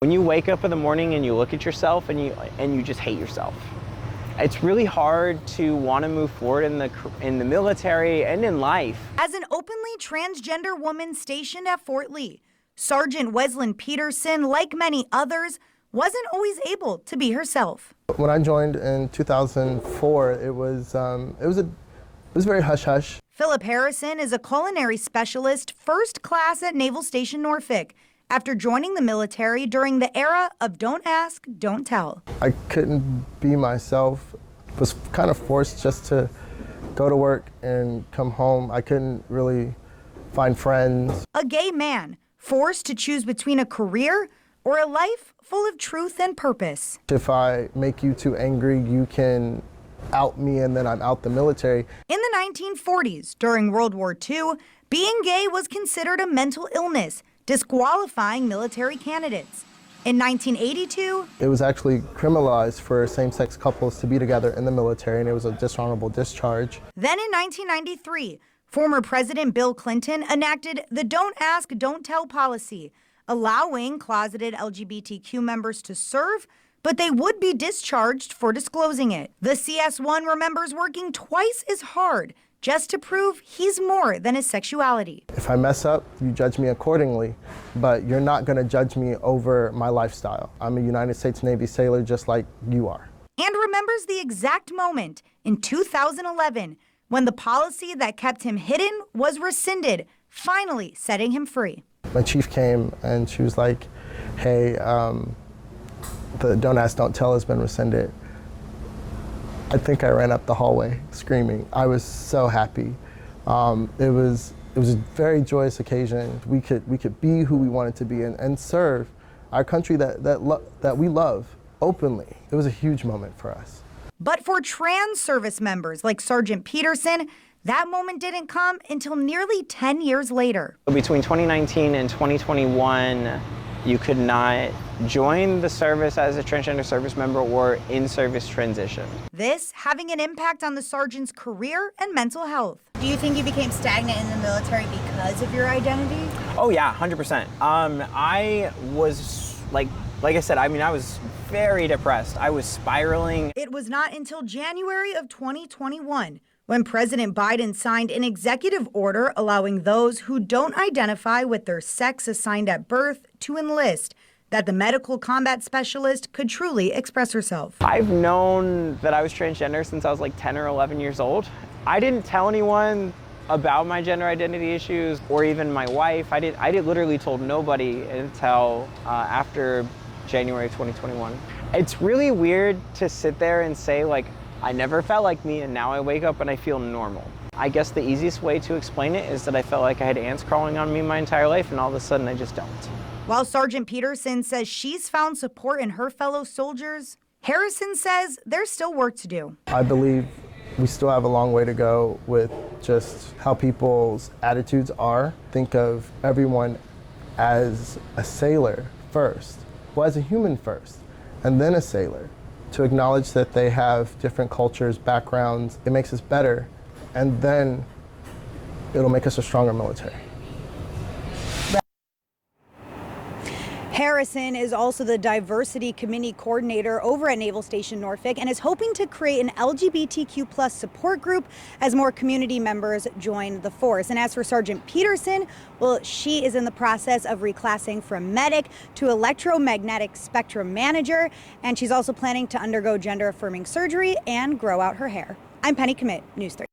When you wake up in the morning and you look at yourself and you just hate yourself, it's really hard to want to move forward in the military and in life. As an openly transgender woman stationed at Fort Lee, Sergeant Weslyn Peterson, like many others, wasn't always able to be herself. When I joined in 2004, it was very hush-hush. Philip Harrison is a culinary specialist, first class at Naval Station Norfolk, after joining the military during the era of don't ask, don't tell. I couldn't be myself, was kind of forced just to go to work and come home. I couldn't really find friends. A gay man forced to choose between a career or a life full of truth and purpose. If I make you too angry, you can out me and then I'm out the military. In the 1940s, during World War II, being gay was considered a mental illness, disqualifying military candidates. In 1982, it was actually criminalized for same-sex couples to be together in the military, and it was a dishonorable discharge. Then in 1993, former President Bill Clinton enacted the Don't Ask, Don't Tell policy, allowing closeted LGBTQ members to serve, but they would be discharged for disclosing it. The CS1 remembers working twice as hard just to prove he's more than his sexuality. If I mess up, you judge me accordingly, but you're not going to judge me over my lifestyle. I'm a United States Navy sailor just like you are. And remembers the exact moment in 2011 when the policy that kept him hidden was rescinded, finally setting him free. My chief came and she was like, hey, the Don't Ask, Don't Tell has been rescinded. I think I ran up the hallway screaming. I was so happy. It was a very joyous occasion. We could be who we wanted to be and serve our country that we love openly. It was a huge moment for us. But for trans service members like Sergeant Peterson, that moment didn't come until nearly 10 years later. Between 2019 and 2021, you could not join the service as a transgender service member or in-service transition. This having an impact on the sergeant's career and mental health. Do you think you became stagnant in the military because of your identity? Oh yeah, 100%. I was, like I said, I was very depressed. I was spiraling. It was not until January of 2021 when President Biden signed an executive order allowing those who don't identify with their sex assigned at birth to enlist, that the medical combat specialist could truly express herself. I've known that I was transgender since I was like 10 or 11 years old. I didn't tell anyone about my gender identity issues or even my wife. I literally told nobody until after January of 2021. It's really weird to sit there and say, like, I never felt like me and now I wake up and I feel normal. I guess the easiest way to explain it is that I felt like I had ants crawling on me my entire life and all of a sudden I just don't. While Sergeant Peterson says she's found support in her fellow soldiers, Harrison says there's still work to do. I believe we still have a long way to go with just how people's attitudes are. Think of everyone as a sailor first, well, as a human first, and then a sailor. To acknowledge that they have different cultures, backgrounds, it makes us better, and then it'll make us a stronger military. Harrison is also the diversity committee coordinator over at Naval Station Norfolk and is hoping to create an LGBTQ plus support group as more community members join the force. And as for Sergeant Peterson, well, she is in the process of reclassing from medic to electromagnetic spectrum manager, and she's also planning to undergo gender affirming surgery and grow out her hair. I'm Penny Commit, News 3.